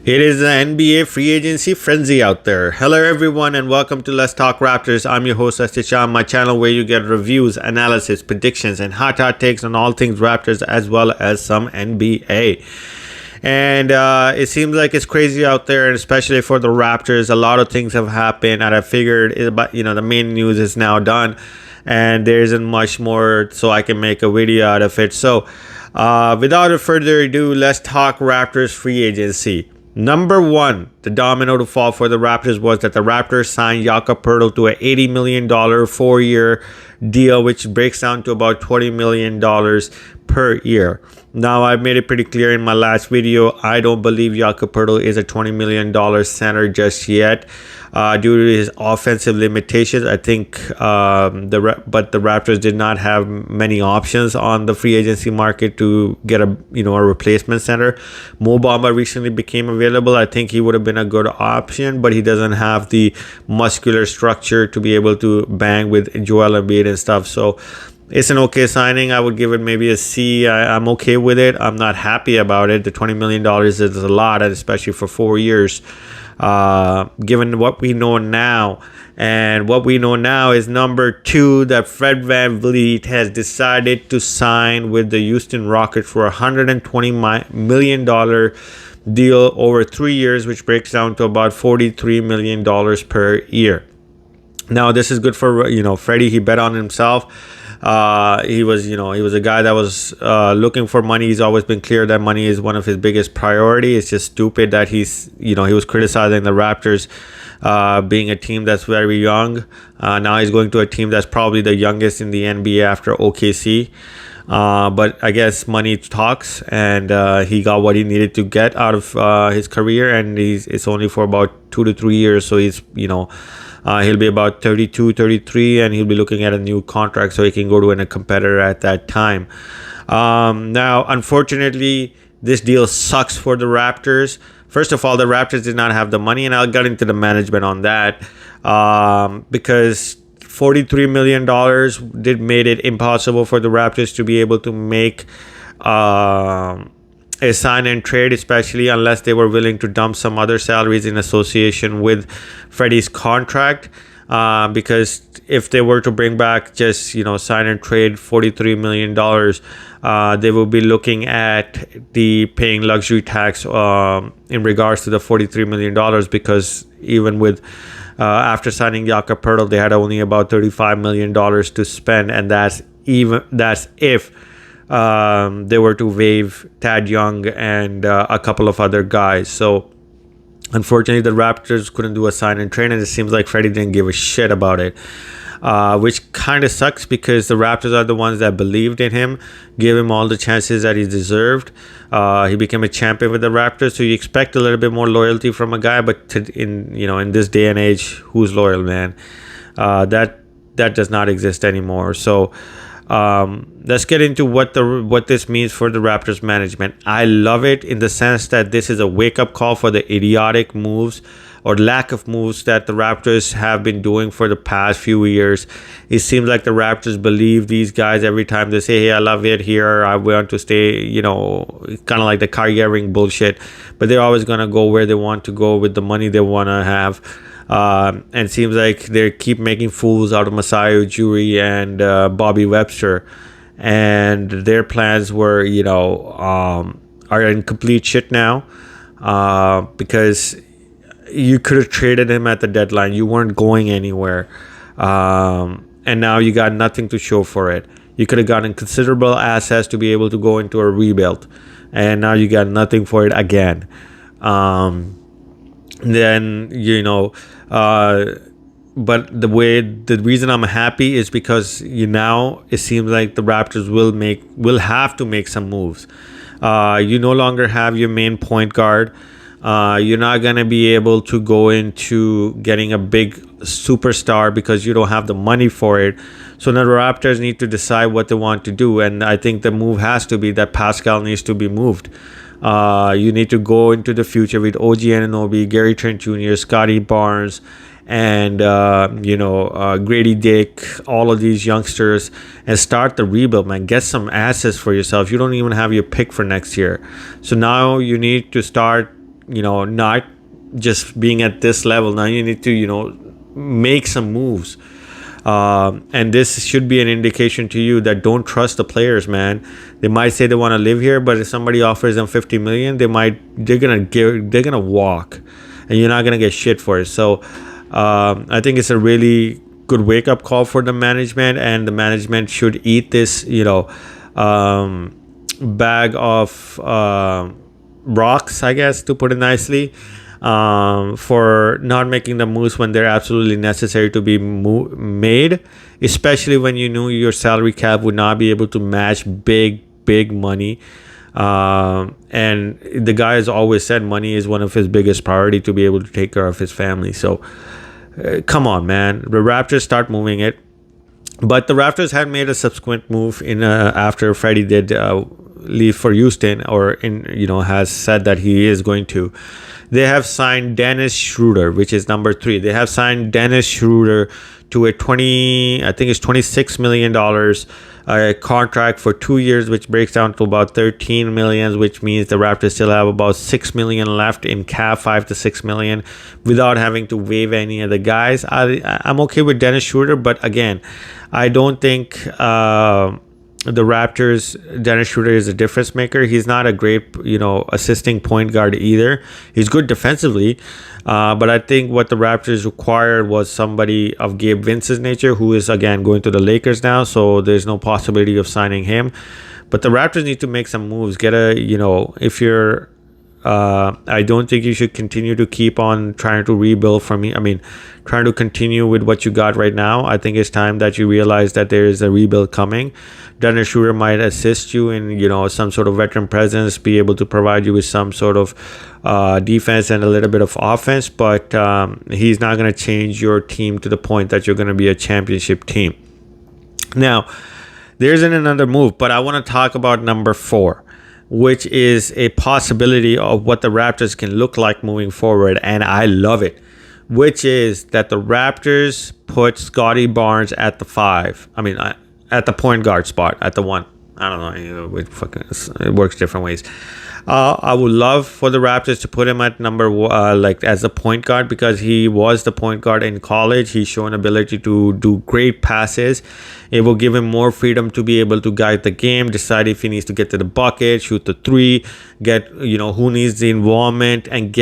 It is the NBA free agency frenzy out there. Hello, everyone, and welcome to Let's Talk Raptors. I'm your host, Astisha, my channel where you get reviews, analysis, predictions, and hot takes on all things Raptors as well as some NBA. And it seems like it's crazy out there, and especially for the Raptors. A lot of things have happened, and I figured, the main news is now done, and there isn't much more, so I can make a video out of it. So, without further ado, let's talk Raptors free agency. Number one, the domino to fall for the Raptors was that the Raptors signed Jakob to an $80 million 4-year deal, which breaks down to about $20 million per year. Now, I've made it pretty clear in my last video, I don't believe Jakob is a $20 million center just yet due to his offensive limitations. I think but the Raptors did not have many options on the free agency market to get a replacement center. Mo Bamba recently became available. I think he would have been a good option, but he doesn't have the muscular structure to be able to bang with Joel Embiid and stuff. So it's an okay signing. I would give it maybe a C. I'm okay with it. I'm not happy about it. The $20 million is a lot, especially for 4 years. Given what we know now. And what we know now is number two, that Fred VanVleet has decided to sign with the Houston Rockets for a $120 million deal over 3 years, which breaks down to about $43 million per year. Now, this is good for, Freddie. He bet on himself. He was a guy that was looking for money. He's always been clear that money is one of his biggest priority. It's just stupid that he was criticizing the Raptors being a team that's very young. Now he's going to a team that's probably the youngest in the NBA after OKC. But I guess money talks, and he got what he needed to get out of his career, and it's only for about 2 to 3 years. So he's he'll be about 32, 33, and he'll be looking at a new contract so he can go to a competitor at that time. Now, unfortunately, this deal sucks for the Raptors. First of all, the Raptors did not have the money, and I'll get into the management on that because $43 million made it impossible for the Raptors to be able to make a sign and trade, especially unless they were willing to dump some other salaries in association with Freddie's contract. Because if they were to bring back just, sign and trade $43 million, they will be looking at the paying luxury tax in regards to the $43 million, because even with after signing Jakob, they had only about $35 million to spend, and that's if they were to waive Tad Young and a couple of other guys. So unfortunately, the Raptors couldn't do a sign and trade, and it seems like Freddie didn't give a shit about it, which kind of sucks because the Raptors are the ones that believed in him, gave him all the chances that he deserved. He became a champion with the Raptors, so you expect a little bit more loyalty from a guy, but in this day and age, who's loyal, man? That does not exist anymore. So let's get into what this means for the Raptors management. I love it in the sense that this is a wake-up call for the idiotic moves or lack of moves that the Raptors have been doing for the past few years. It seems like the Raptors believe these guys every time they say, hey, I love it here, I want to stay, kind of like the Kyrie Irving bullshit, but they're always going to go where they want to go with the money they want to have. And it seems like they keep making fools out of Masai Ujiri and Bobby Webster, and their plans were, are in complete shit now, because you could have traded him at the deadline. You weren't going anywhere, and now you got nothing to show for it. You could have gotten considerable assets to be able to go into a rebuild, and now you got nothing for it again. Then but the reason I'm happy is because now it seems like the Raptors will have to make some moves. You no longer have your main point guard. You're not going to be able to go into getting a big superstar because you don't have the money for it. So now the Raptors need to decide what they want to do, and I think the move has to be that Pascal needs to be moved. You need to go into the future with OG Anunoby, Gary Trent Jr., Scotty Barnes, and Grady Dick, all of these youngsters, and start the rebuild, man. Get some assets for yourself. You don't even have your pick for next year, so now you need to start not just being at this level. Now you need to, make some moves. And this should be an indication to you that don't trust the players, man. They might say they want to live here, but if somebody offers them 50 million, they're gonna walk, and you're not gonna get shit for it. So I think it's a really good wake up call for the management, and the management should eat this, bag of rocks, I guess, to put it nicely, for not making the moves when they're absolutely necessary to be made, especially when you knew your salary cap would not be able to match big money. And the guy has always said money is one of his biggest priority to be able to take care of his family. So come on, man. The Raptors start moving it. But the Raptors had made a subsequent move after Freddie did leave for Houston, or has said that he is going to. They have signed Dennis Schroder, which is number 3. They have signed Dennis Schroder to a $26 million contract for 2 years, which breaks down to about 13 million, which means the Raptors still have about 6 million left in cap, 5 to 6 million, without having to waive any of the guys. I'm okay with Dennis Schroder, but again, I don't think the Raptors, Dennis Schroder is a difference maker. He's not a great, assisting point guard either. He's good defensively, but I think what the Raptors required was somebody of Gabe Vince's nature, who is, again, going to the Lakers now, so there's no possibility of signing him. But the Raptors need to make some moves. If you're... I don't think you should continue to keep on trying to rebuild trying to continue with what you got right now. I think it's time that you realize that there is a rebuild coming. Dennis Schroder might assist you in, some sort of veteran presence, be able to provide you with some sort of defense and a little bit of offense, but he's not going to change your team to the point that you're going to be a championship team. Now, there's another move, but I want to talk about number 4, which is a possibility of what the Raptors can look like moving forward, and I love it, which is that the Raptors put Scottie Barnes at the 5. At the point guard spot, at the 1. I don't know. It works different ways. I would love for the Raptors to put him at number as a point guard, because he was the point guard in college. He's shown ability to do great passes. It will give him more freedom to be able to guide the game, decide if he needs to get to the bucket, shoot the 3, get who needs the involvement, and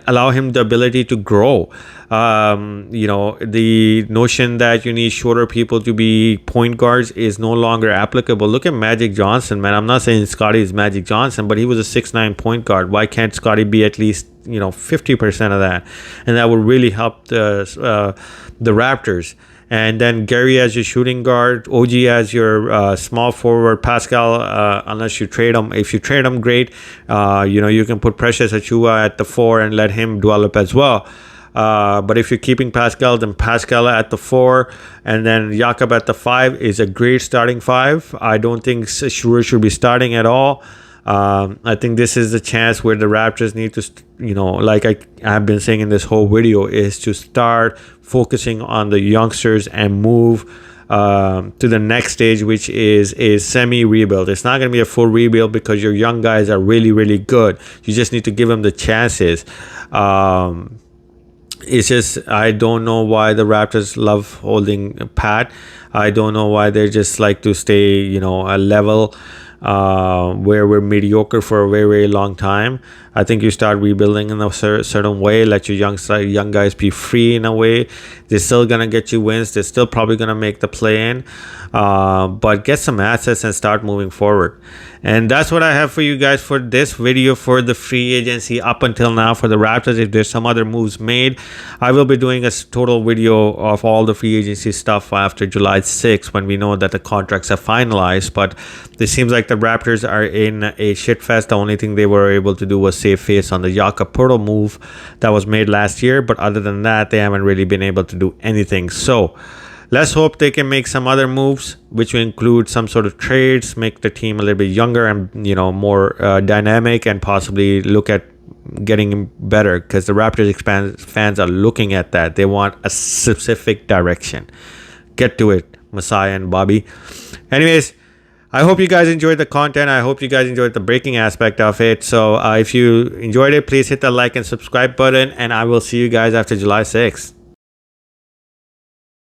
allow him the ability to grow. The notion that you need shorter people to be point guards is no longer applicable. Look at Magic Johnson, man. I'm not saying Scottie is Magic Johnson, but he was a 6'9" point guard. Why can't Scottie be at least 50% of that? And that would really help the Raptors. And then Gary as your shooting guard, OG as your small forward, Pascal, unless you trade him. If you trade him, great. You can put Precious Achiuwa at the 4 and let him develop as well. But if you're keeping Pascal, then Pascal at the 4, and then Jakob at the 5 is a great starting 5. I don't think Schroder should be starting at all. I think this is the chance where the Raptors need to, like I've been saying in this whole video, is to start focusing on the youngsters and move to the next stage, which is a semi-rebuild. It's not going to be a full rebuild because your young guys are really, really good. You just need to give them the chances. It's just, I don't know why the Raptors love holding Pat. I don't know why they just like to stay, a level where we're mediocre for a very, very long time. I think you start rebuilding in a certain way, let your young guys be free in a way. They're still going to get you wins. They're still probably going to make the play-in. But get some assets and start moving forward. And that's what I have for you guys for this video for the free agency up until now for the Raptors. If there's some other moves made, I will be doing a total video of all the free agency stuff after July 6th when we know that the contracts are finalized. But it seems like the Raptors are in a shit fest. The only thing they were able to do was save face on the Jakob move that was made last year. But other than that, they haven't really been able to do anything. So let's hope they can make some other moves, which will include some sort of trades, make the team a little bit younger and, more dynamic, and possibly look at getting better, because the Raptors fans are looking at that. They want a specific direction. Get to it, Masai and Bobby. Anyways, I hope you guys enjoyed the content. I hope you guys enjoyed the breaking aspect of it. So if you enjoyed it, please hit the like and subscribe button, and I will see you guys after July 6th.